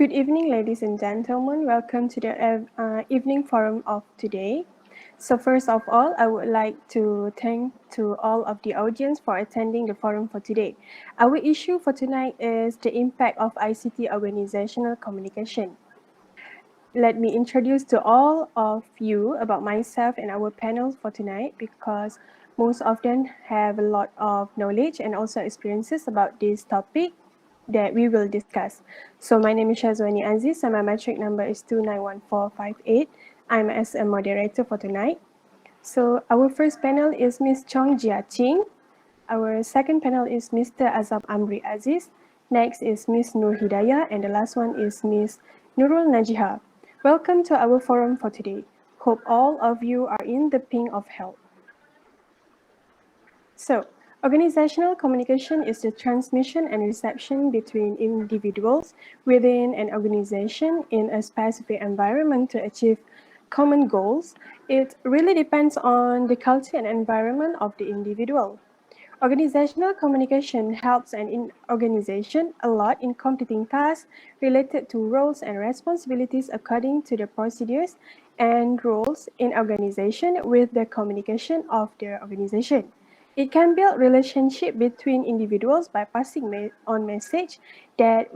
Good evening, ladies and gentlemen. Welcome to the evening forum of today. So first of all, I would like to thank to all of the audience for attending the forum for today. Our issue for tonight is the impact of ICT organizational communication. Let me introduce to all of you about myself and our panel for tonight because most of them have a lot of knowledge and also experiences about this topic that we will discuss. So my name is Shazwani Aziz and my metric number is 291458. I'm as a moderator for tonight. So our first panel is Ms. Chong Jia Ching. Our second panel is Mr. Azam Amri Aziz. Next is Ms. Nurhidayah and the last one is Ms. Nurul Najihah. Welcome to our forum for today. Hope all of you are in the pink of health. So, organizational communication is the transmission and reception between individuals within an organization in a specific environment to achieve common goals. It really depends on the culture and environment of the individual. Organizational communication helps an organization a lot in completing tasks related to roles and responsibilities according to the procedures and roles in organization with the communication of their organization. It can build relationship between individuals by passing on message that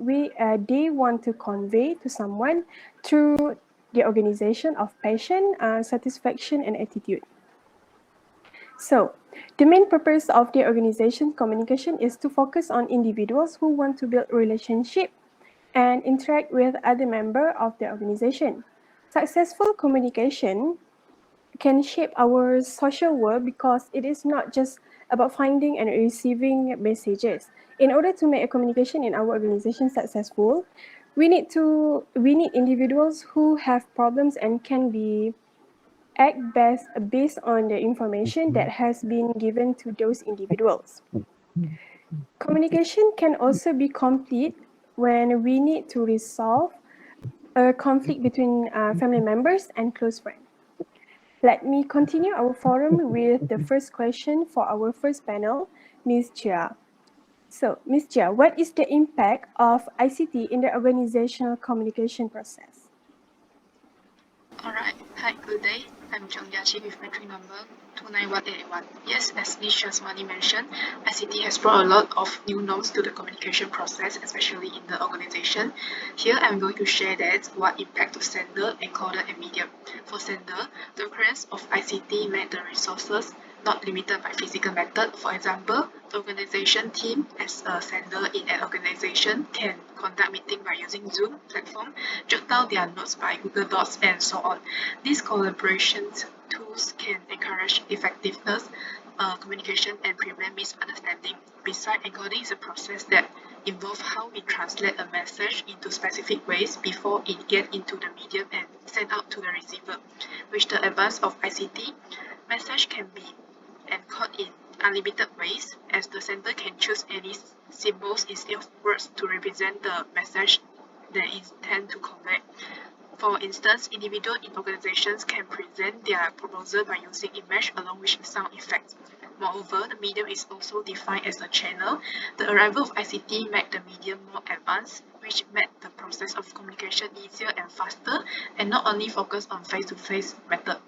they want to convey to someone through the organization of passion, satisfaction, and attitude. So, the main purpose of the organization communication is to focus on individuals who want to build relationship and interact with other members of the organization. Successful communication can shape our social world because it is not just about finding and receiving messages. In order to make a communication in our organization successful, we need individuals who have problems and can be act best based on the information that has been given to those individuals. Communication can also be complete when we need to resolve a conflict between family members and close friends. Let me continue our forum with the first question for our first panel, Ms. Jia. So, Ms. Jia, what is the impact of ICT in the organizational communication process? Alright, hi, good day. I'm Chong Jia Ching with metric number 29181. Yes, as Ms. Shazwani mentioned, ICT has brought a lot of new norms to the communication process, especially in the organization. Here, I'm going to share that what impact to sender, encoder, and medium. For sender, the occurrence of ICT made the resources not limited by physical method. For example, the organization team as a sender in an organization can conduct meeting by using Zoom platform, jot down their notes by Google Docs, and so on. These collaboration tools can encourage effectiveness, communication, and prevent misunderstanding. Besides, encoding is a process that involves how we translate a message into specific ways before it gets into the medium and sent out to the receiver. With the advance of ICT, message can be encoded in unlimited ways, as the sender can choose any symbols instead of words to represent the message they intend to convey. For instance, individuals in organizations can present their proposal by using image along with sound effects. Moreover, the medium is also defined as a channel. The arrival of ICT made the medium more advanced, which made the process of communication easier and faster, and not only focus on face-to-face method.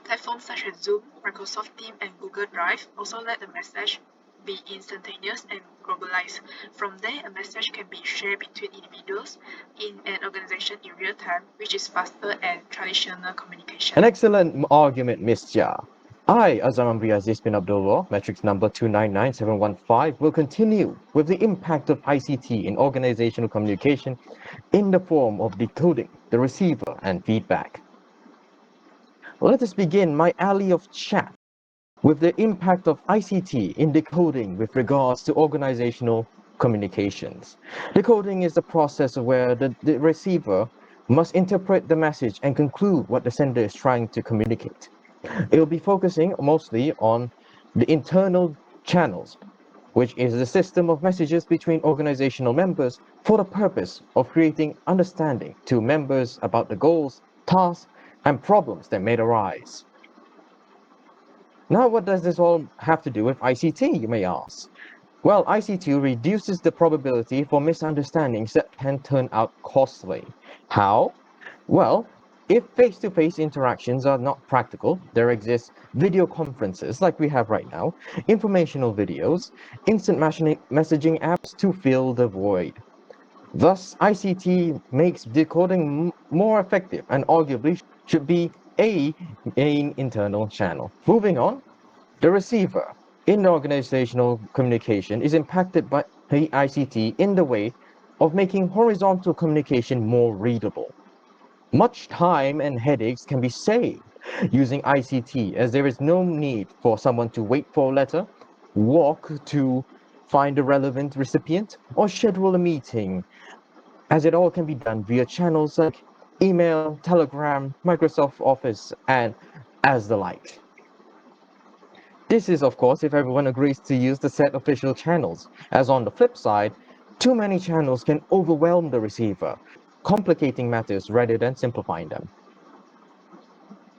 Platforms such as Zoom, Microsoft Teams, and Google Drive also let the message be instantaneous and globalized. From there, a message can be shared between individuals in an organization in real time, which is faster than traditional communication. An excellent argument, Ms. Jia. I, Azam Aziz bin Abdullah, metrics number 299715, will continue with the impact of ICT in organizational communication in the form of decoding, the receiver, and feedback. Let us begin my alley of chat with the impact of ICT in decoding with regards to organizational communications. Decoding is the process where the receiver must interpret the message and conclude what the sender is trying to communicate. It will be focusing mostly on the internal channels, which is the system of messages between organizational members for the purpose of creating understanding to members about the goals, tasks, and problems that may arise. Now, what does this all have to do with ICT, you may ask? Well, ICT reduces the probability for misunderstandings that can turn out costly. How? Well, if face-to-face interactions are not practical, there exist video conferences like we have right now, informational videos, instant messaging apps to fill the void. Thus, ICT makes decoding more effective and arguably should be a main internal channel. Moving on, the receiver in organizational communication is impacted by the ICT in the way of making horizontal communication more readable. Much time and headaches can be saved using ICT as there is no need for someone to wait for a letter, walk to find a relevant recipient, or schedule a meeting, as it all can be done via channels like email, Telegram, Microsoft Office, and as the like. This is, of course, if everyone agrees to use the set official channels, as on the flip side, too many channels can overwhelm the receiver, complicating matters rather than simplifying them.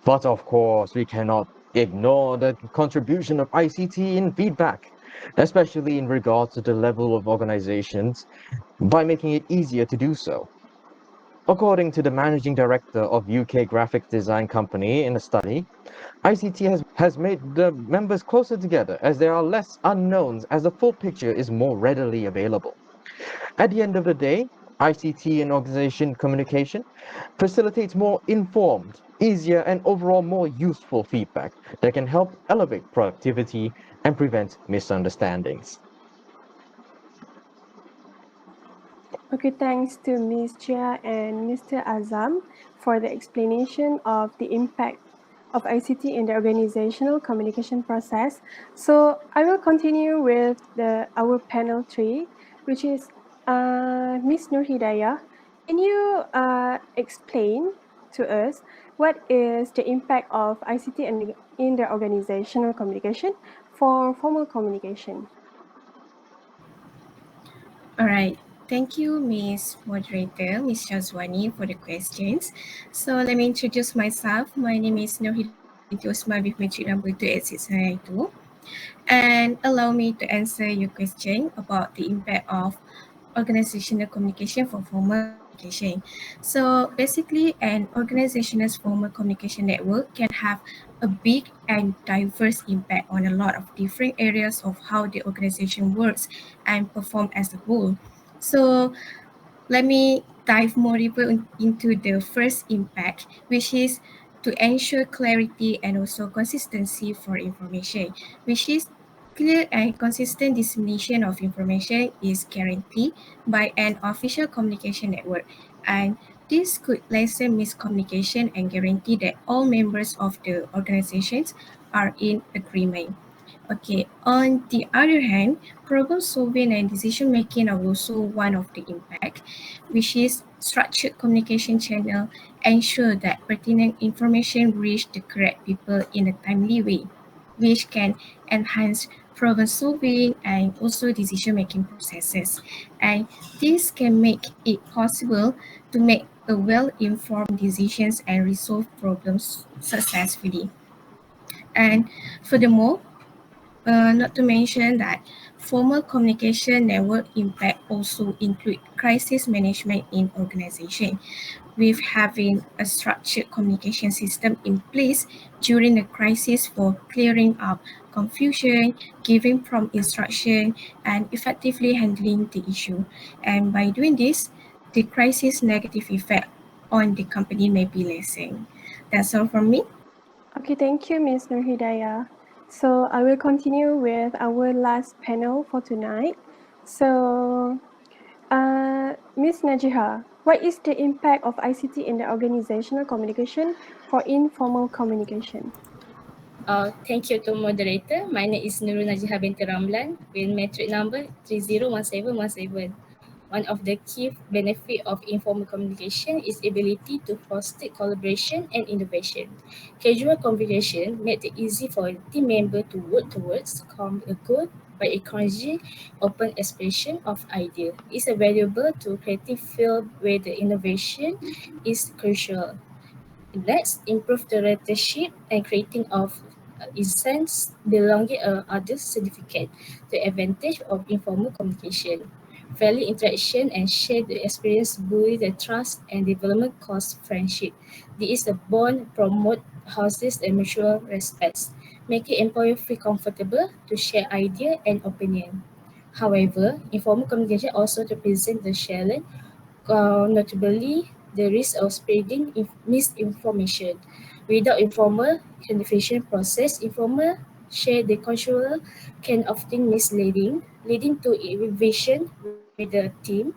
But of course, we cannot ignore the contribution of ICT in feedback, especially in regards to the level of organizations, by making it easier to do so. According to the managing director of UK graphic design company in a study, ICT has made the members closer together as there are less unknowns as the full picture is more readily available. At the end of the day, ICT in organization communication facilitates more informed, easier, and overall more useful feedback that can help elevate productivity and prevent misunderstandings. Okay, thanks to Ms. Chia and Mr. Azam for the explanation of the impact of ICT in the organizational communication process. So I will continue with our panel 3, which is Ms. Nurhidayah. Can you explain to us what is the impact of ICT in the organizational communication for formal communication? All right. Thank you, Ms. Moderator, Ms. Shazwani, for the questions. So let me introduce myself. My name is Nurhidayah binti Osman with metric number 28692. And allow me to answer your question about the impact of organizational communication for formal communication. So basically, an organization's formal communication network can have a big and diverse impact on a lot of different areas of how the organization works and perform as a whole. So let me dive more deeper into the first impact, which is to ensure clarity and also consistency for information, which is clear and consistent dissemination of information is guaranteed by an official communication network, and this could lessen miscommunication and guarantee that all members of the organizations are in agreement. Okay, on the other hand, problem solving and decision making are also one of the impact, which is structured communication channel ensure that pertinent information reach the correct people in a timely way, which can enhance problem solving and also decision making processes. And this can make it possible to make a well-informed decisions and resolve problems successfully. And furthermore, not to mention that formal communication network impact also include crisis management in organization, with having a structured communication system in place during the crisis for clearing up confusion, giving prompt instruction, and effectively handling the issue. And by doing this, the crisis negative effect on the company may be lessened. That's all from me. Okay, thank you, Ms. Nurhidayah. So I will continue with our last panel for tonight. So, Ms. Najihah, what is the impact of ICT in the organizational communication for informal communication? Thank you to moderator. My name is Nurul Najihah Binti Ramlan with metric number 301717. One of the key benefits of informal communication is ability to foster collaboration and innovation. Casual conversation make it easy for a team member to work towards common goal by encouraging open expression of ideas. It's a valuable to creative field where the innovation is crucial. Let's improve the leadership and creating of sense belonging other certificate to advantage of informal communication. Friendly interaction and shared experience build the trust and development cause friendship. This is a bond promote houses and mutual respects, making employee feel comfortable to share idea and opinion. However, informal communication also represents the challenge, notably the risk of spreading misinformation. Without informal communication process, informal share the cultural can often misleading, leading to evasion with the team.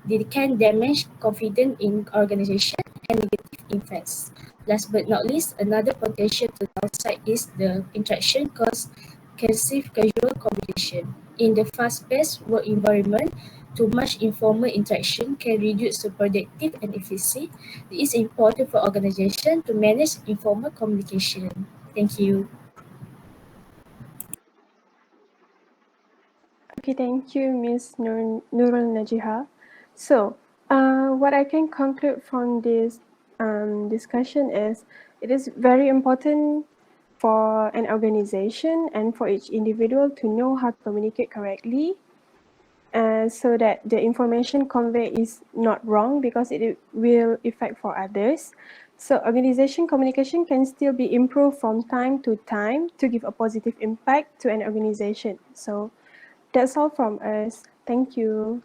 They can damage confidence in organization and negative effects. Last but not least, another potential to downside is the interaction cost excessive casual communication. In the fast-paced work environment, too much informal interaction can reduce the productive and efficiency. It is important for organization to manage informal communication. Thank you. Okay, thank you, Ms. Nurul Najihah. So, what I can conclude from this discussion is it is very important for an organization and for each individual to know how to communicate correctly, so that the information conveyed is not wrong because it will affect for others. So organization communication can still be improved from time to time to give a positive impact to an organization. So that's all from us. Thank you.